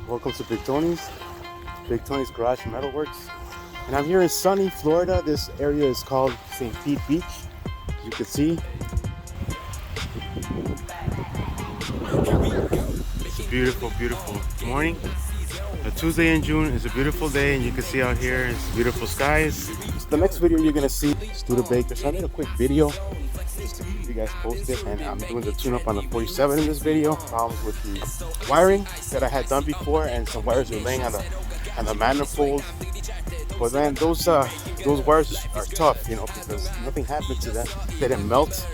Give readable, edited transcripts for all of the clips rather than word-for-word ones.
Welcome to Big Tony's Garage Metalworks. And I'm here in sunny Florida. This area is called St. Pete Beach. As you can see, it's a beautiful, beautiful morning. A Tuesday in June is a beautiful day, and you can see out here is beautiful skies. So the next video you're gonna see is Studebaker. So I made a quick video just to keep you guys posted, and I'm doing the tune-up on the 47 in this video. Problems with the wiring that I had done before, and some wires were laying on the manifold. But man, those wires are tough, you know, because nothing happened to them. They didn't melt,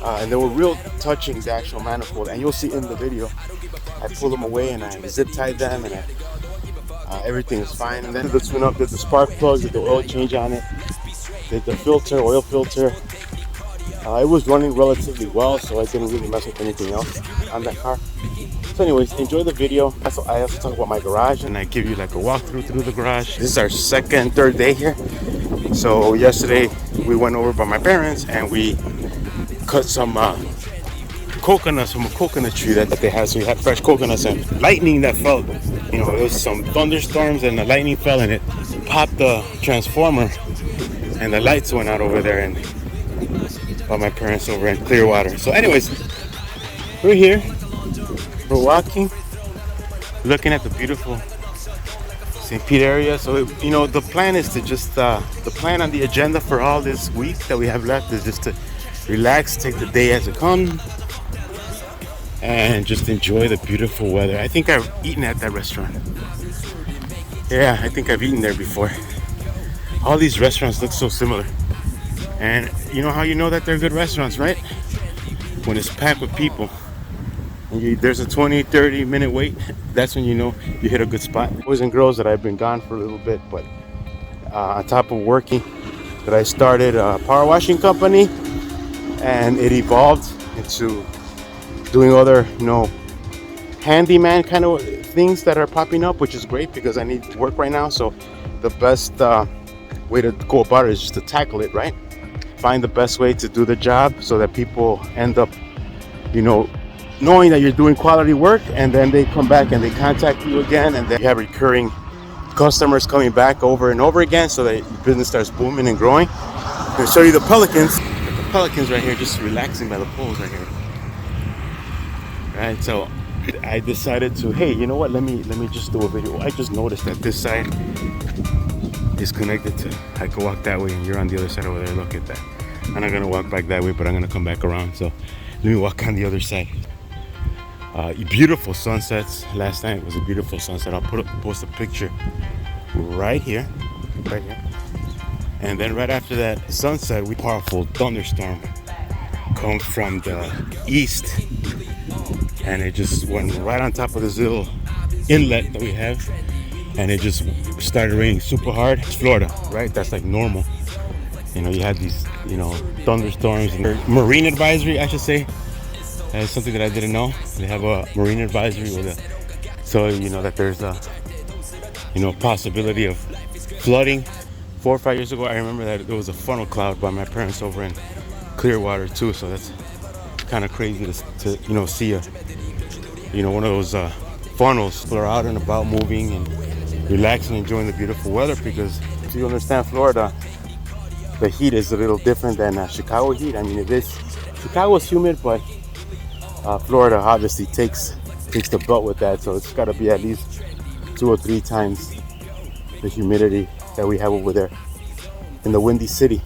and they were real touching the actual manifold. And you'll see in the video, I pulled them away and I zip tied them, and everything is fine. And then the tune-up, did the spark plug, did the oil change on it, did the filter, oil filter. It was running relatively well, so I didn't really mess with anything else on that car. So anyways, enjoy the video. I also talk about my garage, and I give you like a walkthrough through the garage. This is our third day here. So yesterday we went over by my parents and we cut some coconuts from a coconut tree that they had. So we had fresh coconuts, and lightning that fell. You know, there was some thunderstorms and the lightning fell and it popped the transformer and the lights went out over there and by my parents over in Clearwater. So anyways, we're here. We're walking, looking at the beautiful St. Pete area. So, you know, the plan is to just, the plan on the agenda for all this week that we have left is just to relax, take the day as it comes, and just enjoy the beautiful weather. I think I've eaten at that restaurant. Yeah, I think I've eaten there before. All these restaurants look so similar. And you know how you know that they're good restaurants, right? When it's packed with people. There's a 20-30 minute wait. That's when you know you hit a good spot. Boys and girls, that I've been gone for a little bit, but on top of working, that I started a power washing company, and it evolved into doing other, you know, handyman kind of things that are popping up, which is great because I need to work right now. So the best way to go about it is just to tackle it, right? Find the best way to do the job so that people end up, you know, knowing that you're doing quality work, and then they come back and they contact you again, and then you have recurring customers coming back over and over again, so that your business starts booming and growing. I'm going to show you the pelicans. The pelicans right here, just relaxing by the poles right here. Right, so I decided to, hey, you know what? Let me just do a video. I just noticed that this side is connected to. I can walk that way, and you're on the other side over there. Look at that. I'm not gonna walk back that way, but I'm gonna come back around. So let me walk on the other side. Beautiful sunsets. Last night was a beautiful sunset. I'll post a picture right here, and then right after that sunset, we powerful thunderstorm come from the east, and it just went right on top of this little inlet that we have, and it just started raining super hard. It's Florida, right? That's like normal. You know, you had these, you know, thunderstorms and marine advisory, I should say. That's something that I didn't know. They have a marine advisory so you know that there's a, you know, possibility of flooding. 4 or 5 years ago, I remember that there was a funnel cloud by my parents over in Clearwater too. So that's kind of crazy to you know, see a, you know, one of those funnels. People are out and about, moving and relaxing, enjoying the beautiful weather. Because if you understand Florida, the heat is a little different than Chicago heat. I mean, it is, Chicago's humid, but Florida obviously takes the belt with that. So it's got to be at least 2 or 3 times the humidity that we have over there in the Windy City.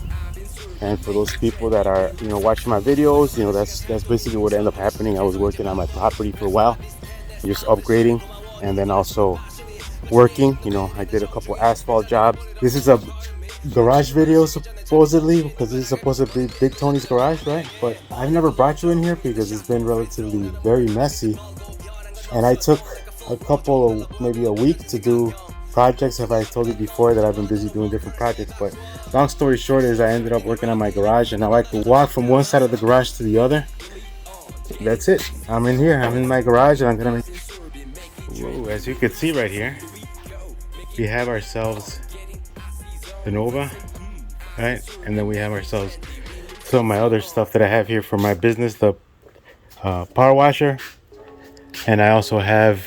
And for those people that are, you know, watching my videos, you know, that's basically what ended up happening. I was working on my property for a while, just upgrading, and then also working. You know, I did a couple asphalt jobs. This is a garage video supposedly, because this is supposed to be Big Tony's garage, right? But I've never brought you in here because it's been relatively very messy, and I took a couple of, maybe a week to do projects. Have I told you before that I've been busy doing different projects? But long story short is I ended up working on my garage, and now I can walk from one side of the garage to the other. That's it. I'm in here. I'm in my garage, and I'm gonna make. Whoa, as you can see right here, we have ourselves the Nova, right? And then we have ourselves some of my other stuff that I have here for my business, the power washer, and I also have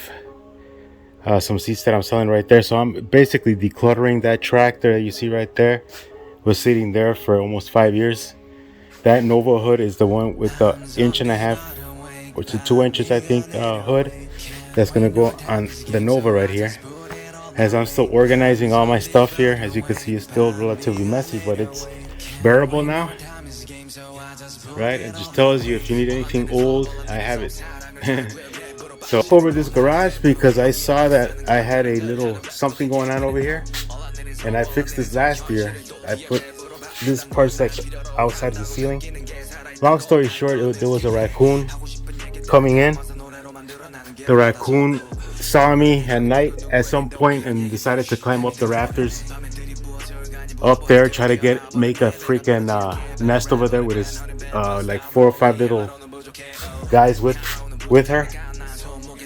some seats that I'm selling right there. So I'm basically decluttering that tractor that you see right there. Was sitting there for almost 5 years. That Nova hood is the one with the 1.5 inch or to 2 inches, I think, hood. That's gonna go on the Nova right here. As I'm still organizing all my stuff here, as you can see, it's still relatively messy, but it's bearable now. Right? It just tells you if you need anything old, I have it. So over this garage because I saw that I had a little something going on over here, and I fixed this last year. I put this part like outside the ceiling. Long story short, there was a raccoon coming in. The raccoon saw me at night at some point and decided to climb up the rafters up there, try to make a freaking nest over there with his like 4 or 5 little guys with her.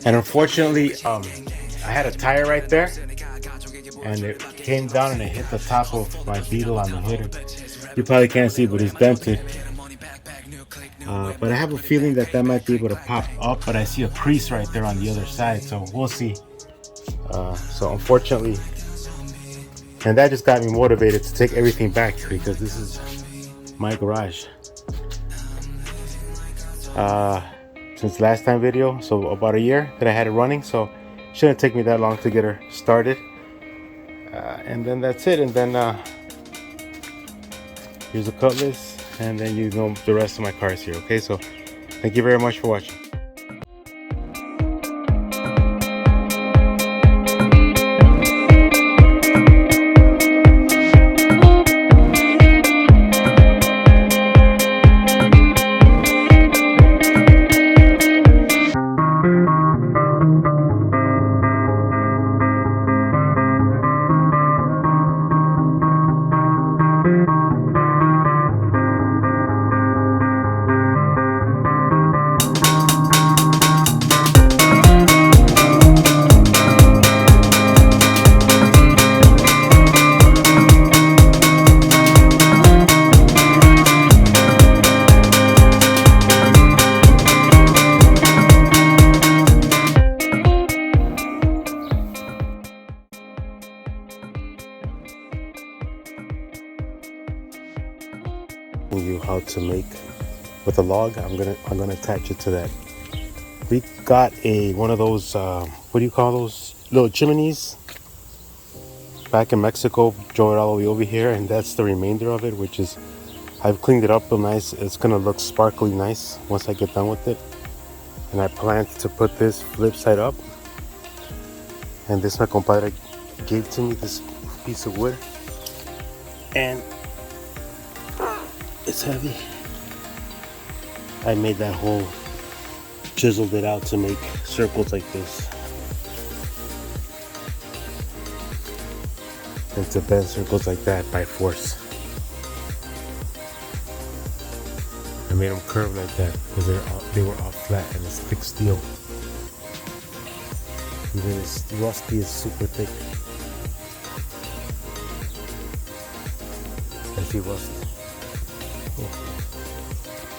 And unfortunately, I had a tire right there, and it came down and it hit the top of my Beetle on the hood. You probably can't see, but it's dented. But I have a feeling that might be able to pop up, but I see a crease right there on the other side, so we'll see. So unfortunately, and that just got me motivated to take everything back because this is my garage. Since last time video, so about a year that I had it running, so shouldn't take me that long to get her started. And then that's it, and then here's a cutlass, and then you know the rest of my cars here. Okay, so thank you very much for watching. You how to make with a log. I'm gonna attach it to that. We got one of those what do you call those little chimneys back in Mexico, drove it all the way over here, and that's the remainder of it, which is I've cleaned it up real nice. It's gonna look sparkly nice once I get done with it. And I plan to put this flip side up, and this my compadre gave to me, this piece of wood, and it's heavy. I made that hole, chiseled it out to make circles like this, and to bend circles like that by force. I made them curve like that because they were all flat, and it's thick steel. Even it's rusty, it's super thick. I see rust.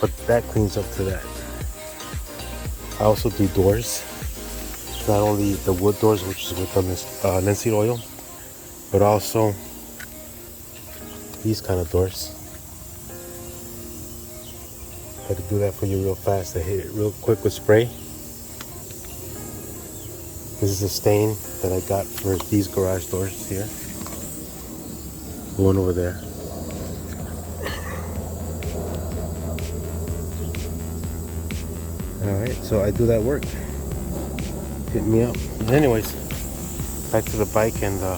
But that cleans up to that. I also do doors, not only the wood doors, which is with the linseed oil, but also these kind of doors. I had to do that for you real fast. I hit it real quick with spray. This is a stain that I got for these garage doors here. The one over there. Alright, so I do that work. Hit me up. Anyways, back to the bike and the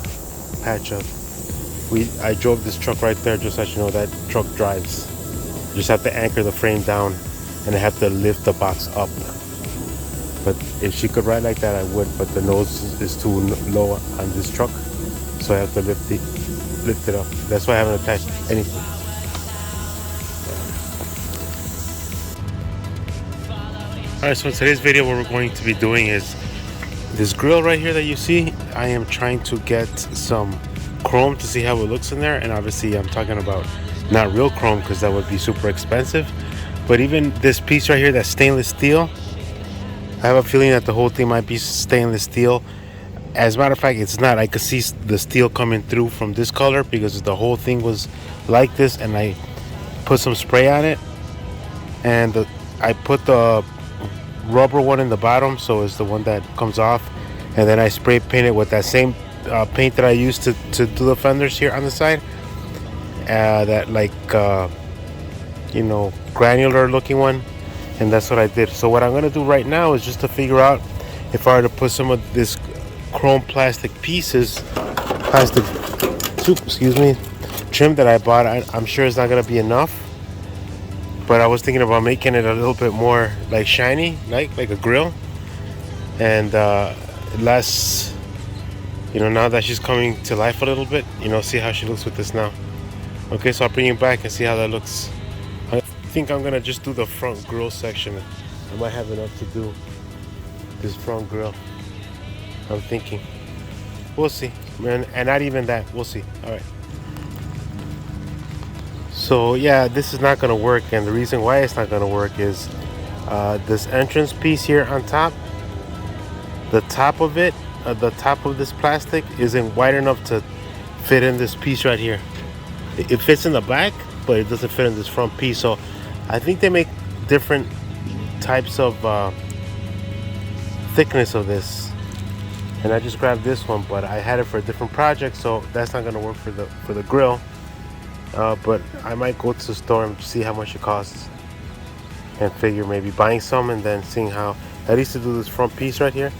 patch up. I drove this truck right there, just so you know, that truck drives. You just have to anchor the frame down, and I have to lift the box up. But if she could ride like that, I would, but the nose is too low on this truck, so I have to lift it up. That's why I haven't attached anything. Alright, so in today's video, what we're going to be doing is this grill right here that you see. I am trying to get some chrome to see how it looks in there, and obviously I'm talking about not real chrome because that would be super expensive, but even this piece right here, that's stainless steel. I have a feeling that the whole thing might be stainless steel. as a matter of fact, it's not. I could see the steel coming through from this color because the whole thing was like this, and I put some spray on it, and I put the rubber one in the bottom, so it's the one that comes off, and then I spray paint it with that same paint that I used to do the fenders here on the side, that like granular looking one, and that's what I did. So what I'm gonna do right now is just to figure out if I were to put some of this chrome plastic trim that I bought. I'm sure it's not gonna be enough, but I was thinking about making it a little bit more like shiny, like a grill, and less, now that she's coming to life a little bit, see how she looks with this now. Okay, so I'll bring it back and see how that looks. I think I'm gonna just do the front grill section. I might have enough to do this front grill, I'm thinking. We'll see, man. And not even that, we'll see. All right. So yeah, this is not gonna work, and the reason why it's not gonna work is this entrance piece here on top, the top of it, the top of this plastic isn't wide enough to fit in this piece right here. It fits in the back, but it doesn't fit in this front piece. So I think they make different types of thickness of this, and I just grabbed this one, but I had it for a different project, so that's not gonna work for the grill. But I might go to the store and see how much it costs, and figure maybe buying some and then seeing how, at least to do this front piece right here,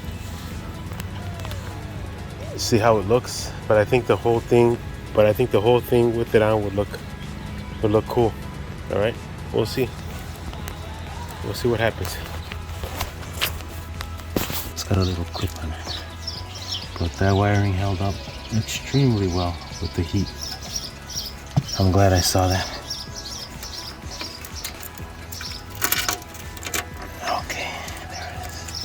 see how it looks. But I think the whole thing with it on would look cool. All right, we'll see what happens. It's got a little clip on it, but that wiring held up extremely well with the heat. I'm glad I saw that. Okay, there it is.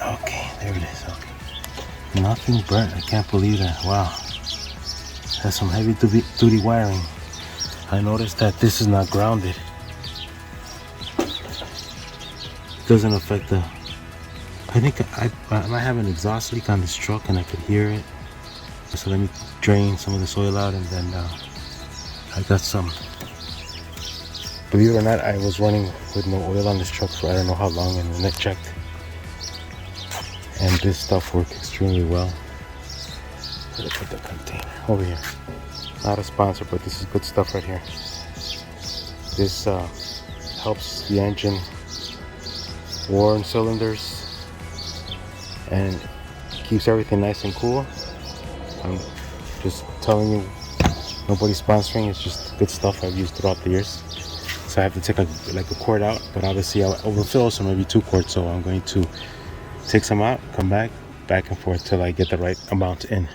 Okay, there it is. Okay, nothing burnt. I can't believe that. Wow, that's some heavy duty wiring. I noticed that this is not grounded. Doesn't affect the. I think I might have an exhaust leak on this truck, and I could hear it. So let me drain some of this oil out, and then I got some. Believe it or not, I was running with no oil on this truck for I don't know how long, and then I checked, and this stuff worked extremely well. Let me put the container over here. Not a sponsor, but this is good stuff right here. This helps the engine warm cylinders and keeps everything nice and cool. I'm just telling you, nobody's sponsoring. It's just good stuff I've used throughout the years. So I have to take a quart out, but obviously I'll overfill, so maybe 2 quarts. So I'm going to take some out, come back and forth till I get the right amount in.